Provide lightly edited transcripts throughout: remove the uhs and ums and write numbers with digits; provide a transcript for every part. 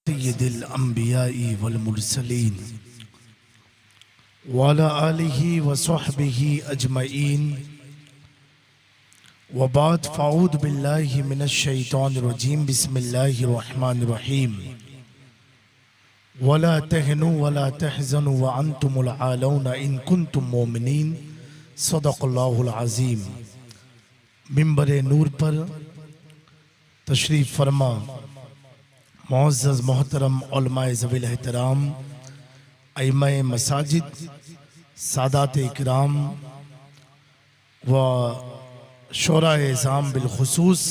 सय्यिदिल अंबियाई वल मुरसलीन वाला आलिही व सहबिही अजमईन व बाद फ़अऊज़ु बिल्लाहि मिनश शैतानिर रजीम बिस्मिल्लाहिर रहमानिर रहीम वला तहनु वला तहज़नु व अंतुमुल आलौना इन कुंतुम मोमिनीन सदक़ल्लाहुल अज़ीम। मिंबर नूर पर तशरीफ़ फरमा मुअज़्ज़ज़ मोहतरम उलमाए ज़वील एहतराम अइम्माए मसाजिद सादात इकराम व शोराए इज़ाम बिलखुसूस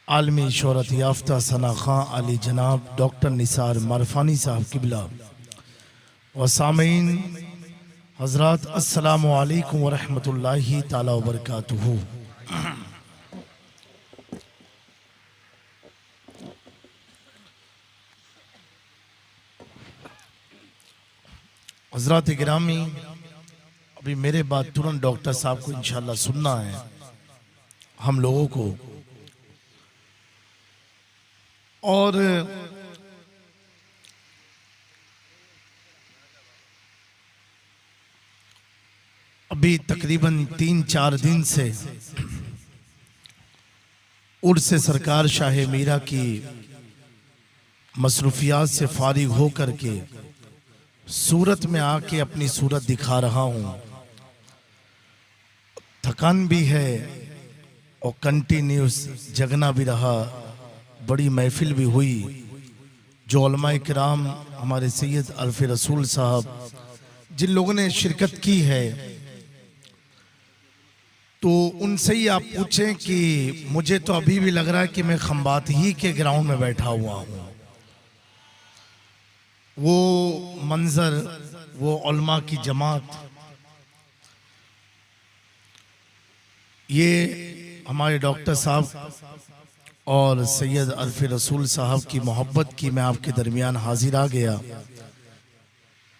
आलमी शोहरत याफ्ता सना खां अली जनाब डॉक्टर निसार मारफानी साहब किबला व सामीन हज़रात अस्सलामु अलैकुम व रहमतुल्लाहि ताला व बरकातुहू। हज़रात गिरामी, अभी मेरे बाद तुरंत डॉक्टर साहब को इंशाल्लाह सुनना है हम लोगों को। और अभी तकरीबन 3-4 दिन से उर्स सरकार शाह मीरा की मसरूफियात से फारिग होकर के सूरत में आके अपनी सूरत दिखा रहा हूँ। थकान भी है और कंटिन्यूस जगना भी रहा। बड़ी महफिल भी हुई। जो उलमाए किराम हमारे सैयद अल्फ़ रसूल साहब जिन लोगों ने शिरकत की है, तो उनसे ही आप पूछें कि मुझे तो अभी भी लग रहा है कि मैं खंबात ही के ग्राउंड में बैठा हुआ हूँ। वो मंजर, वो उलमा की जमात, ये हमारे डॉक्टर साहब और सैयद अल्फ़ रसूल साहब की मोहब्बत की मैं आपके दरमियान हाजिर आ गया।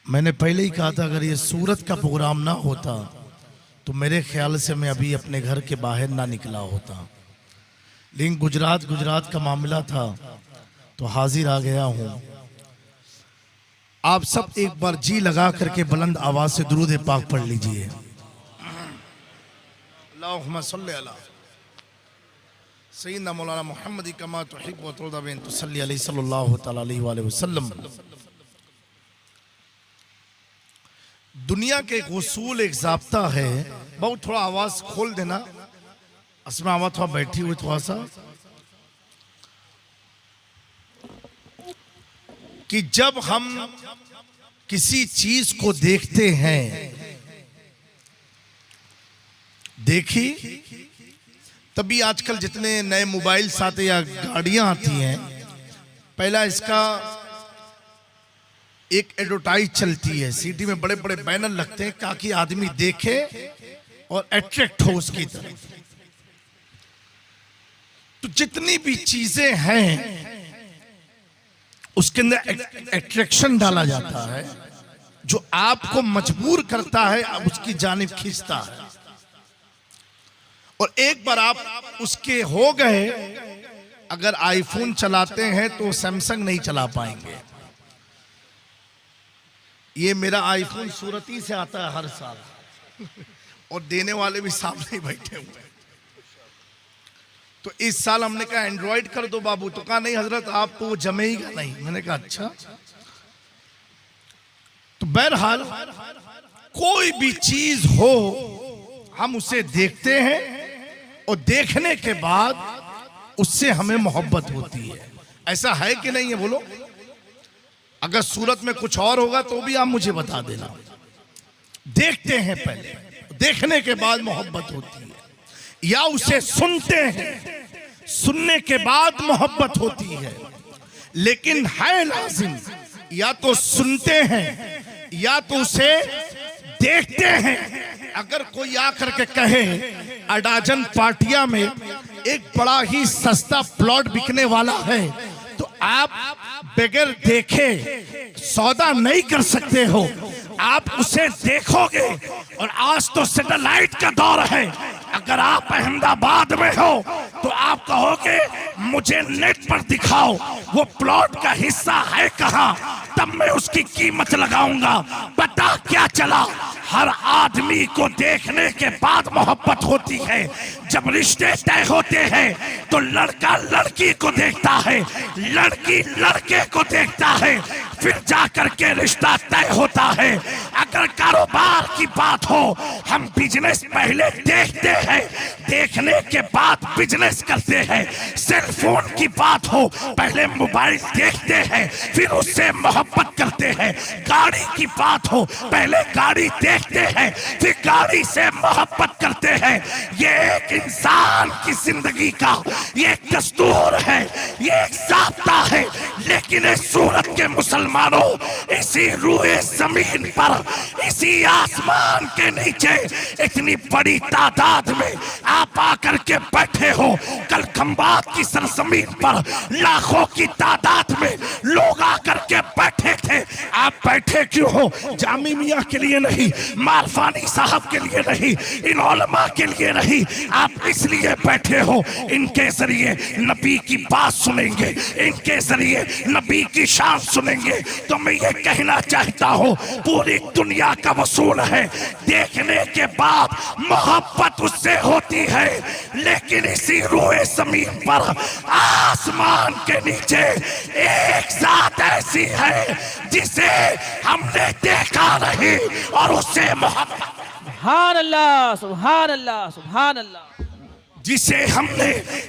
मैंने पहले ही कहा था अगर ये सूरत का प्रोग्राम ना होता तो मेरे ख्याल से मैं अभी अपने घर के बाहर ना निकला होता, लेकिन गुजरात का मामला था तो हाजिर आ गया हूँ। आप सब एक बार जी लगा करके बुलंद आवाज से दुरूद पाक पढ़ लीजिए। अल्लाहुम्मा सल्ली अला सय्यिदना मौलाना मुहम्मद कमा तुहिब्बु व तुरदा बिन तुसल्ली अलैहि सल्लल्लाहु तआला अलैहि वसल्लम। दुनिया के एक उसूल, एक ज़ाब्ता है। बहुत थोड़ा आवाज खोल देना, असमा आवाज थोड़ा बैठी हुई थोड़ा सा, कि जब हम किसी चीज को देखते हैं, देखी तभी आजकल जितने नए मोबाइल्स आते या गाड़ियां आती हैं, पहला इसका एक एडवर्टाइज चलती है, सीडी में बड़े बड़े बैनर लगते हैं ताकि आदमी देखे और अट्रैक्ट हो उसकी तरफ। तो जितनी भी चीजें हैं उसके अंदर अट्रैक्शन डाला जाता है जो आपको मजबूर करता है, अब उसकी जानिब खींचता है। और एक बार आप उसके हो गए, अगर आईफोन चलाते हैं तो सैमसंग नहीं चला पाएंगे। ये मेरा आईफोन सूरती से आता है हर साल और देने वाले भी सामने ही बैठे हुए हैं। तो इस साल हमने कहा एंड्रॉइड कर दो बाबू, तो कहा नहीं हजरत आप तो वो जमेगा नहीं। मैंने कहा अच्छा। तो बहरहाल कोई भी चीज हो हम उसे देखते हैं और देखने के बाद उससे हमें मोहब्बत होती है। ऐसा है कि नहीं है बोलो? अगर सूरत में कुछ और होगा तो भी आप मुझे बता देना। देखते हैं पहले, देखने के बाद मोहब्बत होती है, या उसे सुनते हैं, सुनने के बाद मोहब्बत होती है। लेकिन है लाजिम या तो सुनते हैं या तो उसे देखते हैं। अगर कोई आकर के कहे अडाजन पाटिया में एक बड़ा ही सस्ता प्लॉट बिकने वाला है, तो आप बगैर देखे सौदा नहीं कर सकते हो। आप उसे देखोगे। और आज तो सैटेलाइट का दौर है, अगर आप अहमदाबाद में हो तो आप कहोगे मुझे नेट पर दिखाओ वो प्लॉट का हिस्सा है कहां, तब मैं उसकी कीमत लगाऊंगा। पता क्या चला, हर आदमी को देखने के बाद मोहब्बत होती है। जब रिश्ते तय होते हैं तो लड़का लड़की को देखता है, लड़की लड़के को देखता है, फिर जाकर के रिश्ता तय होता है। अगर कारोबार की बात हो, हम बिजनेस पहले देखते हैं, देखने के बाद बिजनेस करते हैं। सेल फोन की बात हो, पहले मोबाइल देखते हैं, फिर उससे मोहब्बत करते हैं। गाड़ी की बात हो, पहले गाड़ी देखते हैं, फिर गाड़ी से मोहब्बत करते हैं। ये एक इंसान की जिंदगी का ये एक दस्तूर है, ये एक ज़ाब्ता है। लेकिन इस सूरत के मुसलमानों, इसी रूए जमीन पर, इसी आसमान के नीचे इतनी बड़ी तादाद में आप आकर के बैठे हो। कल खंबात की सरजमीन पर लाखों की तादाद में लोग आकर के बैठे थे। आप बैठे क्यों हो? जामी मियां के लिए नहीं, मारफानी साहब के लिए नहीं, इन उलमा के लिए नहीं, आप इसलिए बैठे हो इनके जरिए नबी की बात सुनेंगे, इनके जरिए नबी की शान सुनेंगे। तो मैं ये कहना चाहता हूँ, पूरी दुनिया का वसूल है, देखने के बाद मोहब्बत उससे होती है। लेकिन इसी रोए जमीन पर, आसमान के नीचे एक जात ऐसी है जिसे हमने देखा नहीं और उससे मोहब्बत, सुभान अल्लाह, सुभान अल्लाह, सुभान अल्लाह, जिसे हमने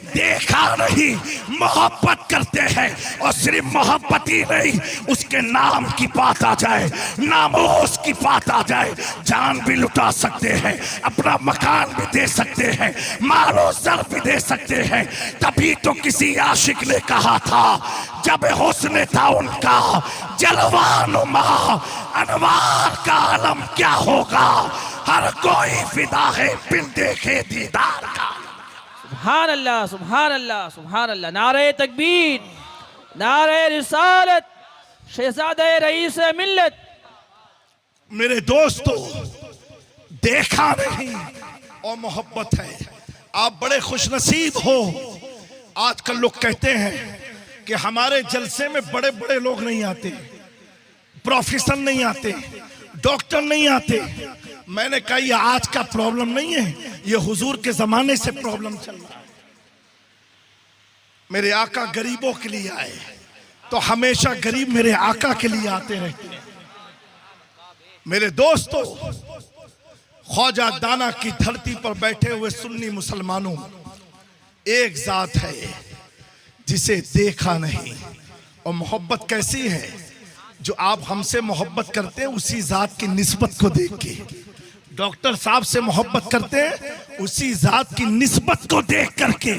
देखा नहीं, मोहब्बत करते हैं। और सिर्फ मोहब्बत ही नहीं, उसके नाम की बात आ जाए, नामोस की बात आ जाए, जान भी लुटा सकते हैं, अपना मकान भी दे सकते हैं, मालो सर भी दे सकते हैं। तभी तो किसी आशिक ने कहा था, जब हुस्न था उनका जलवानुमा, अनवार का आलम क्या होगा, हर कोई फिदा है बिन देखे दीदार का। सुभान अल्लाह, सुभान अल्लाह, सुभान अल्लाह। नारे तकबीर, नारे रिसालत, शहजादे रईस मिल्लत। मेरे दोस्तों, देखा नहीं और मोहब्बत है। आप बड़े खुशनसीब हो। आजकल लोग कहते हैं कि हमारे जलसे में बड़े बड़े लोग नहीं आते, प्रोफेसर नहीं आते, डॉक्टर नहीं आते। मैंने कहा ये आज का प्रॉब्लम नहीं है, ये हुजूर के जमाने से प्रॉब्लम चल रहा है। मेरे आका गरीबों के लिए आए तो हमेशा गरीब मेरे आका के लिए आते रहते हैं। मेरे दोस्तों, ख्वाजा दाना की धरती पर बैठे हुए सुन्नी मुसलमानों, एक जात है जिसे देखा नहीं। और मोहब्बत कैसी है? जो आप हमसे मोहब्बत करते हैं उसी जात की निस्बत को देख के, डॉक्टर साहब से मोहब्बत करते हैं उसी जात की निस्बत को देख करके।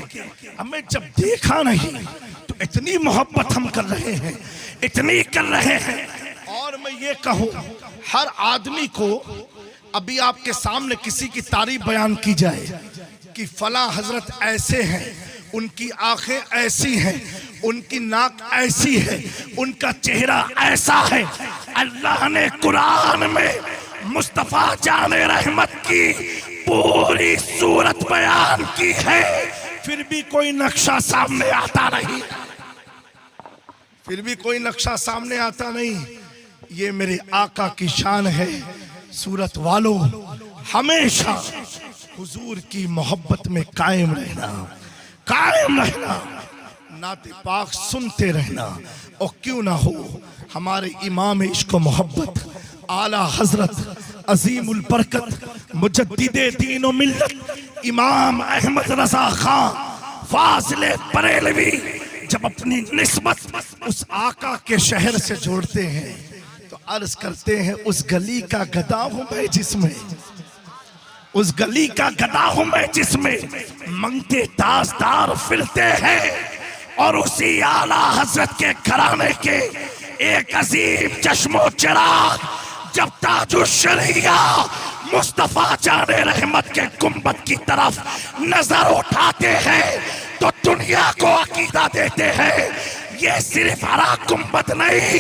हमें जब देखा नहीं तो इतनी मोहब्बत हम कर रहे हैं, इतनी कर रहे हैं। और मैं ये कहूँ, हर आदमी को अभी आपके सामने किसी की तारीफ बयान की जाए कि फला हजरत ऐसे हैं, उनकी आंखें ऐसी हैं, उनकी नाक ऐसी है, उनका चेहरा ऐसा है। अल्लाह ने कुरान में मुस्तफा जाने रहमत की पूरी सूरत बयान की है, फिर भी कोई नक्शा सामने आता नहीं, फिर भी कोई नक्शा सामने आता नहीं। ये मेरे आका की शान है। सूरत वालों, हमेशा हुजूर की मोहब्बत में कायम रहना, कायम रहना, नाते पाक सुनते रहना। और क्यों ना हो, हमारे इमाम इश्क मोहब्बत आला हजरत अजीमुल बरकत मुजद्दिदे दीन व मिल्लत इमाम अहमद रजा खान फाजिले बरेलवी जब अपनी निस्बत उस आका के शहर से जोड़ते हैं तो अर्ज करते हैं, उस गली का गदा हूं मैं जिसमें, उस गली का गदा हूं मैं जिसमें मंगते ताजदार फिरते हैं। और उसी आला हजरत के घराने के एक अजीम चश्मो चिराग जब ताजुश शरिया मुस्तफा जाने रहमत के गुंबद की तरफ नजर उठाते हैं तो दुनिया को अकीदा देते हैं ये सिर्फ हरा गुंबद नहीं,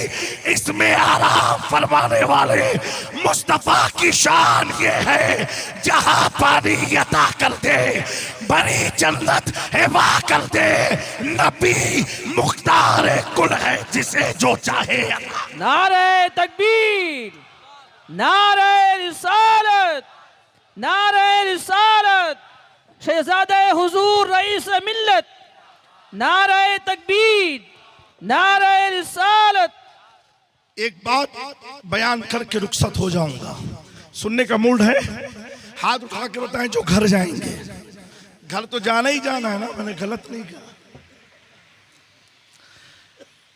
इसमें आराम फरमाने वाले मुस्तफा की शान ये है, जहां पानी अता कर दे बड़ी जन्नत हिबा कर दे, नबी मुख्तार कुल है जिसे जो चाहे। नारे तकबीर, नारे रिसालत, नारे रिसालत, शहजादे हुजूर रईस मिल्लत, नारे तकबीर, नारे रिसालत। एक बात बयान करके रुखसत हो जाऊंगा, सुनने का मूड है? हाथ उठा के बताएं जो घर जाएंगे। घर तो जाना ही जाना है ना, मैंने गलत नहीं कहा।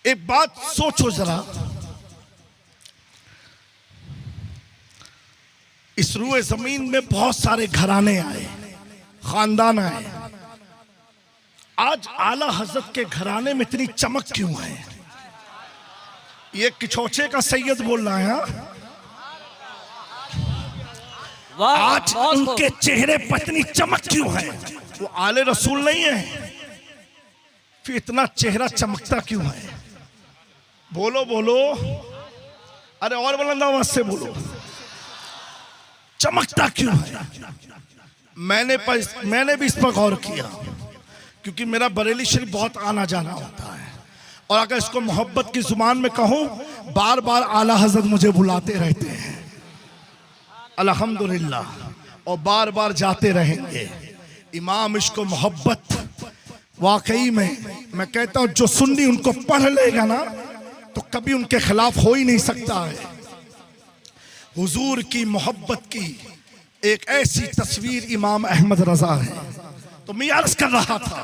एक बात सोचो जरा, इस रूए जमीन में बहुत सारे घराने आए, खानदान आए। आज आला हजरत के घराने में इतनी चमक क्यों है? ये किछोचे का सैयद बोल रहा है। आज उनके चेहरे पर इतनी चमक क्यों है? वो आले रसूल नहीं है, फिर इतना चेहरा चमकता क्यों है? बोलो बोलो, अरे और बुलंद आवाज से बोलो, चमकता क्यों है? मैंने भी इस पर गौर किया, क्योंकि मेरा बरेली शरीफ बहुत आना जाना होता है, और अगर इसको मोहब्बत की जुबान में कहूं, बार बार आला हजरत मुझे बुलाते रहते हैं अल्हम्दुलिल्लाह, और बार बार जाते रहेंगे। इमाम इश्क मोहब्बत वाकई में मैं कहता हूं, जो सुन्नी उनको पढ़ लेगा ना तो कभी उनके खिलाफ हो ही नहीं सकता है। हुजूर की मोहब्बत की एक ऐसी तस्वीर इमाम अहमद रजा है। तो मैं अर्ज कर रहा था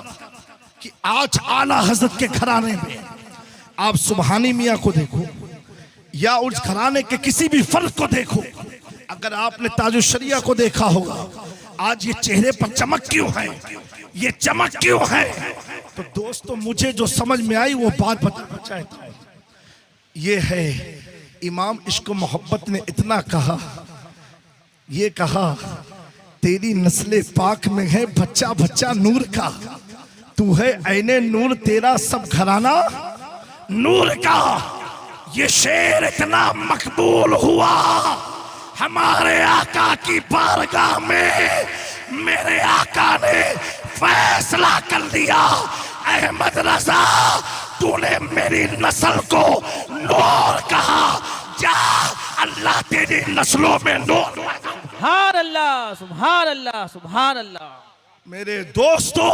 कि आज आला हजरत के घराने में आप सुबहानी मियाँ को देखो या उस घराने के किसी भी फर्द को देखो, अगर आपने ताजुशरिया को देखा होगा, आज ये चेहरे पर चमक क्यों है? ये चमक क्यों है? तो दोस्तों, मुझे जो समझ में आई वो बात बताना चाहता हूं। ये है, इमाम इश्क मोहब्बत ने इतना कहा, ये कहा, तेरी नस्ले पाक में है बच्चा बच्चा नूर का, तू है ऐने नूर, तेरा सब घराना नूर का। ये शेर इतना मकबूल हुआ हमारे आका की बारगाह में, मेरे आका ने फैसला कर दिया, अहमद रजा तूने मेरी नस्ल को नूर कहा, जा अल्लाह तेरी नस्लों में नूर। सुभान अल्लाह, सुभान अल्लाह, सुभान अल्लाह। मेरे दोस्तों,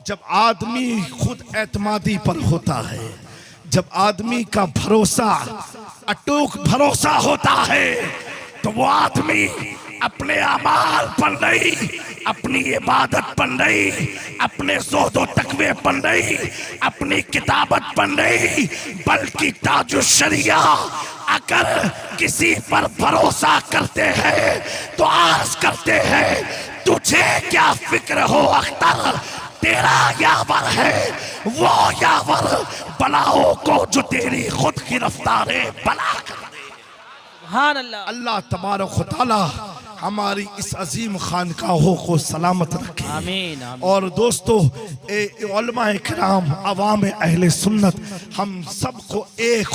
जब आदमी खुद एतमादी पर होता है, जब आदमी का भरोसा अटूट भरोसा होता है, तो वो आदमी अपने अमाल पर नहीं, अपनी इबादत पर नहीं, अपने ज़ोहद तकवे पर नहीं, अपनी किताबत पर नहीं, बल्कि ताजुशरिया अगर किसी पर भरोसा करते हैं तो आस करते हैं, तुझे क्या फिक्र हो अख्तर, तेरा यावर है वो यावर, बलाओं को जो तेरी खुद की रफ्तारे बला कर दे। सुभान अल्लाह। अल्लाह तबारक व तआला हमारी इस अजीम खानकाहों को सलामत रखे, आमीन, आमीन। और दोस्तों, उलमा इकराम, अवाम अहले सुन्नत, हम सबको एक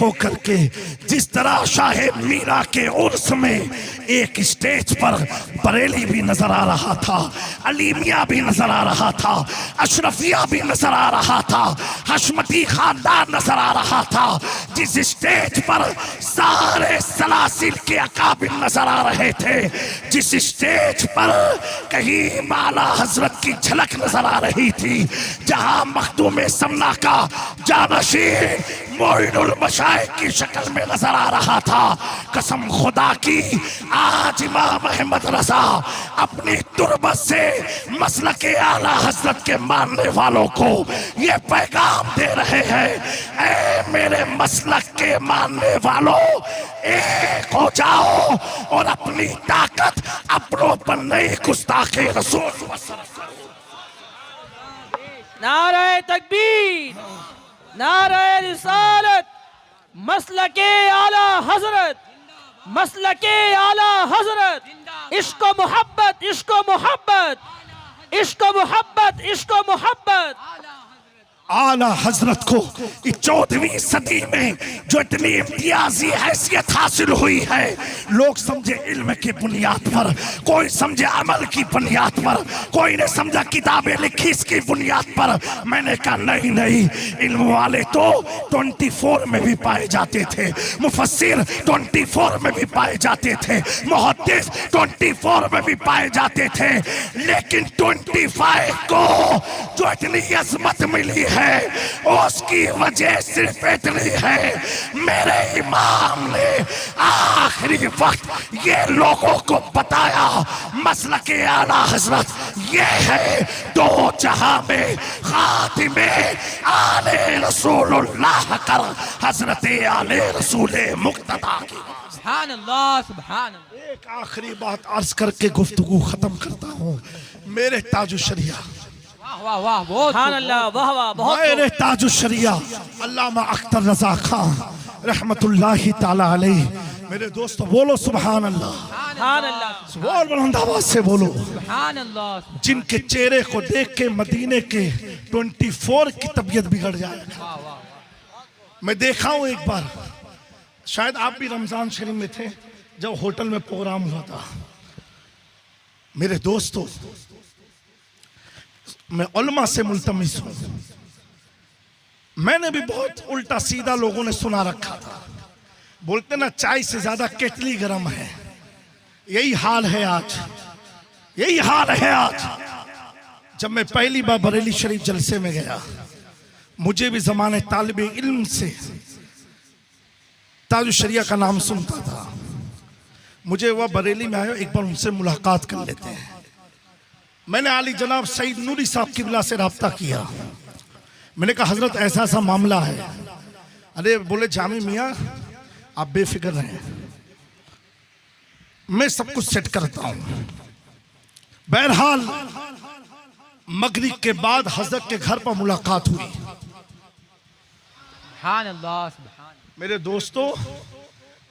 होकर के जिस तरह शाहे मीरा के उर्स में एक स्टेज पर बरेली भी नजर आ रहा था, अलीमिया भी नजर आ रहा था, अशरफिया भी नजर आ रहा था, हशमती खानदान नजर आ रहा था, जिस स्टेज पर सारे सलासिल के अकाबिर नजर आ रहे थे, जिस स्टेज पर कहीं माला हजरत की झलक नजर आ रही थी, जहां मखदूम समना का जानशीन मोइनुल मशाइख की शक्ल में नजर आ रहा था, कसम खुदा की आज इमाम अहमद रजा अपनी तुरबत से मसलके आला हजरत के मानने वालों को ये पैगाम दे रहे हैं, ऐ मेरे मसलक के मानने वालों, एक हो जाओ और अपनी ताकत अपनों पर नहीं, गुस्ताखे रसूल। नारे तकबीर, नारे रिसालत, मसलके आला हजरत, मसलके आला हजरत, इश्क मोहब्बत, इश्क मोहब्बत, इश्क मोहब्बत, इश्क मोहब्बत। आला हजरत को इस 14वीं सदी में जो इतनी इम्तियाजी हैसियत हासिल हुई है, लोग समझे इल्म की बुनियाद पर, कोई समझे अमल की बुनियाद पर, कोई ने समझा किताबें लिखी इसकी बुनियाद पर। मैंने कहा नहीं नहीं, इल्म वाले तो 24 में भी पाए जाते थे, मुफस्सिर 24 में भी पाए जाते थे, मुहद्दिस 24 में भी पाए जाते थे, लेकिन 25 को जो इतनी अजमत मिली है उसकी वजह सिर्फ इतनी है, मेरे इमाम ने आखिरी वक्त ये लोगों को बताया मसलक आला हजरत ये है, दो जहां में खातिमे आले रसूलुल्लाह कर हजरत आले रसूल मुक्तदा की। सुभान अल्लाह, सुभान अल्लाह। एक आखिरी बात अर्ज करके गुफ्तगू खत्म करता हूँ। मेरे ताजुशरिया, वाह वाह, बहुत सुभान अल्लाह, वाह वाह, बहुत मेरे ताजुशरिया अल्लामा अख्तर रजा खान रहमतुल्लाहि ताला अलैह, मेरे दोस्तों बोलो सुभान अल्लाह, सुभान अल्लाह, बोल बुलंद आवाज से बोलो। सुभान अल्लाह। जिनके चेहरे को देख के मदीने के 24 की तबीयत बिगड़ जाए। मैं देखा हूं एक बार, शायद आप भी रमजान शरीफ में थे जब होटल में प्रोग्राम हुआ था। मेरे दोस्तों, मैं उलमा से मुल्तमिस हूं, मैंने भी बहुत उल्टा सीधा लोगों ने सुना रखा था, बोलते ना चाय से ज्यादा केतली गर्म है। यही हाल है आज, यही हाल है आज। जब मैं पहली बार बरेली शरीफ जलसे में गया, मुझे भी जमाने तालिब इल्म से ताजुशरिया का नाम सुनता था, मुझे वह बरेली में आया, एक बार उनसे मुलाकात कर लेते हैं। मैंने आली जनाब सईद नूरी साहब किबला से राब्ता किया, मैंने कहा हजरत ऐसा ऐसा मामला है। अरे बोले जामी मियाँ आप बेफिक्र रहें, मैं सब कुछ सेट करता हूं। बहरहाल मगरिब के बाद हजरत के घर पर मुलाकात हुई। सुभान अल्लाह, सुभान। मेरे दोस्तों,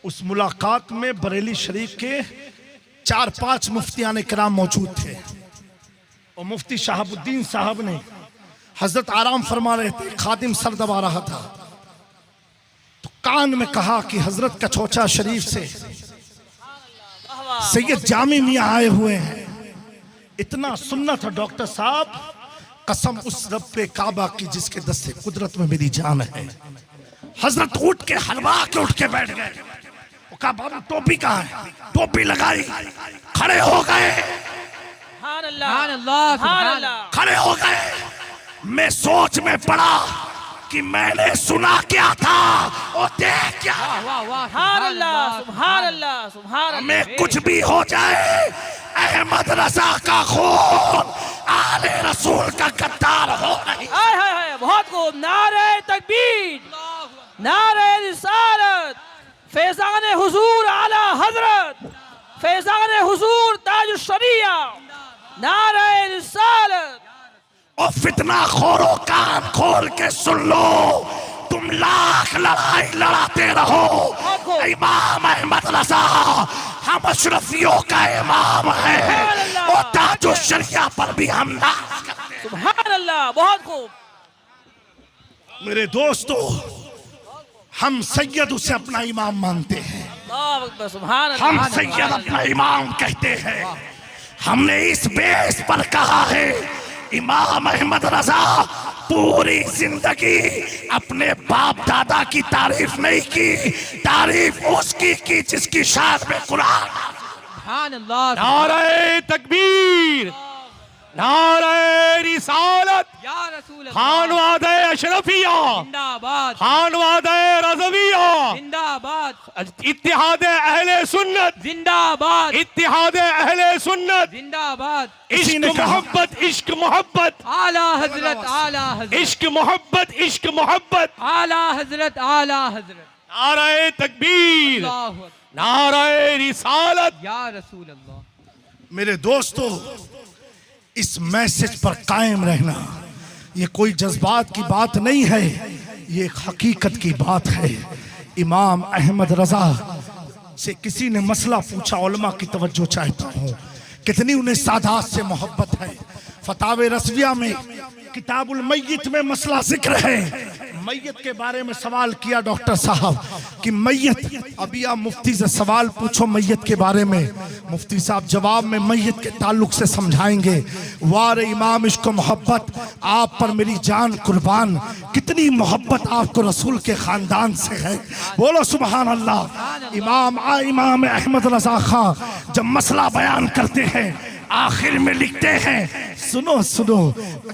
उस मुलाकात में बरेली शरीफ के 4-5 मुफ्तियान किराम मौजूद थे और मुफ्ती शहाबुद्दीन साहब ने, हजरत आराम फरमा रहे थे, खादिम सर दबा रहा था, तो कान में कहा कि हजरत कचौचा शरीफ से सैयद जामी मियाँ आए हुए हैं। इतना सुनना था डॉक्टर साहब, कसम उस रब पे काबा की जिसके दस्ते कुदरत में मेरी जान है। हजरत उठ के हलवा के उठ के बैठ गए, वो कहा बाबू टोपी कहाँ है? टोपी लगाई, खड़े हो गए, सुभान अल्लाह, सुभान अल्लाह, खड़े हो गए। मैं सोच में पड़ा कि मैंने सुना क्या था और देख क्या। वाह वाह, सुभान अल्लाह, सुभान अल्लाह, सुभान अल्लाह। हमें कुछ भी हो जाए, अहमद रजा का खून आले रसूल का गद्दार हो नहीं। हाय हाय हाय, बहुत खूब। नारे तकबीर, नारे रिसालत, फैजान हुजूर आला हजरत, फैजान हुजूर ताजुशरिया, नारे रिसालत। और फितना खोरो कान खोल के सुन लो, तुम लाख लड़ाई लड़ाते रहो, इमाम अहमद रजा हम अशरफियों का इमाम है और ताजुशरिया पर भी हम नाज करते हैं। सुभान अल्लाह, बहुत खूब। मेरे दोस्तों, हम सैयद उसे अपना इमाम मानते हैं, अल्लाह अकबर, सुभान अल्लाह। हम सैयद अपना इमाम कहते हैं। हमने इस बेस पर कहा है, इमाम अहमद रजा पूरी जिंदगी अपने बाप दादा की तारीफ नहीं की, तारीफ उसकी की जिसकी शान में कुरान। सुभान अल्लाह, नारे तकबीर, नारे रिसालत, या रसूल अल्लाह, खानवादे अशरफिया, जिंदाबाद, खानवादे रज़विया, जिंदाबाद, इत्तिहादे अहले सुन्नत, जिंदाबाद, इत्तिहादे अहले सुन्नत, जिंदाबाद। इश्क मोहब्बत, इश्क मोहब्बत, आला हजरत, आला हजरत, इश्क मोहब्बत, इश्क मोहब्बत। आला हजरत, आला हजरत। नारे तकबीर, अल्लाहु अकबर, नारे रिसालत, या रसूल अल्लाह। मेरे दोस्तों, इस मैसेज पर कायम रहना, ये कोई जज्बात की बात नहीं है, ये एक हकीकत की बात है। इमाम अहमद रजा से किसी ने मसला पूछा, उलमा की तवज्जो चाहता हूँ, कितनी उन्हें सादात से मोहब्बत है। फतावे रसविया में किताबुल मय्यत में मसला जिक्र है। मय्यत के बारे में सवाल किया डॉक्टर साहब कि मय्यत, अभी आप मुफ्ती से सवाल पूछो मय्यत के बारे में, मुफ्ती साहब जवाब में मय्यत के ताल्लुक से समझाएंगे। वार इमाम इश्क मोहब्बत, आप पर मेरी जान कुर्बान, कितनी मोहब्बत आपको रसूल के खानदान से है। बोलो सुभान अल्लाह। इमाम अहमद रजा खां जब मसला बयान करते हैं आखिर में लिखते हैं, सुनो सुनो,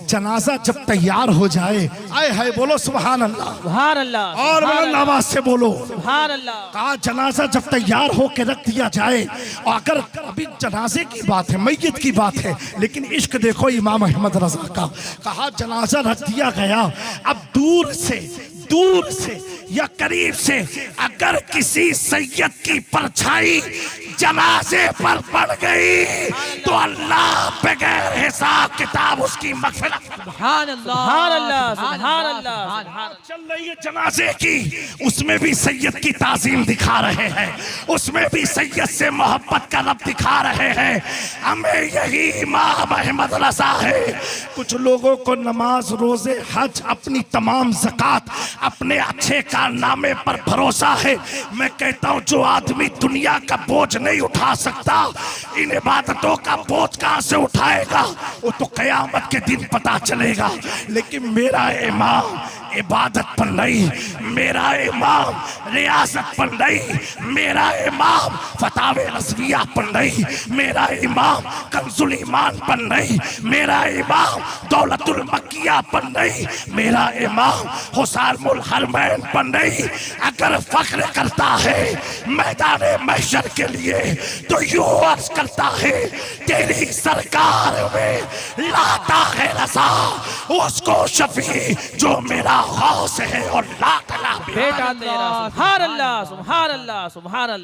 जनाजा जब तैयार हो जाए, आए है बोलो सुभान अल्लाह, सुभान अल्लाह, और बुलंद आवाज से बोलो सुभान अल्लाह। कहा जनाजा जब तैयार हो के रख दिया जाए, और अगर अभी जनाजे की बात है, मैयत की बात है, लेकिन इश्क देखो इमाम अहमद रजा का, कहा जनाजा रख दिया गया, अब दूर से या करीब से अगर किसी सैयद की परछाई जनाजे पर पड़ गई तो अल्लाह बगैर हिसाब किताब उसकी मगफिरत। सुभान अल्लाह, सुभान अल्लाह, सुभान अल्लाह। चल रही है जनाजे की, उसमें भी सैयद की ताजीम दिखा रहे हैं, उसमें भी सैयद से मोहब्बत का लब दिखा रहे हैं। हमें यही इमाम अहमद रजा है। कुछ लोगों को नमाज, रोजे, हज, अपनी तमाम ज़कात, अपने अच्छे कारनामे पर भरोसा है। मैं कहता हूँ जो आदमी दुनिया का बोझ नहीं उठा सकता, इन इबादतों का बोझ कहां से उठाएगा, वो तो कयामत के दिन पता चलेगा। लेकिन मेरा इमाम इबादत पर नहीं, मेरा इमाम रियासत पर नहीं, मेरा इमाम फतावे रज़विया पर नहीं, मेरा इमाम कंजुल ईमान पर नहीं, मेरा इमाम दौलतुल मक्किया पर नहीं, मेरा इमाम हुसानुल हरमैन पर नहीं। अगर फख्र करता है मैदान महशर के लिए तो यूं अर्ज करता है, तेरी सरकार में लाता है रज़ा उसको शफी जो मेरा गौस है और ला बेटा तेरा। सुभान अल्लाह, सुभान अल्लाह, सुभान अल्लाह।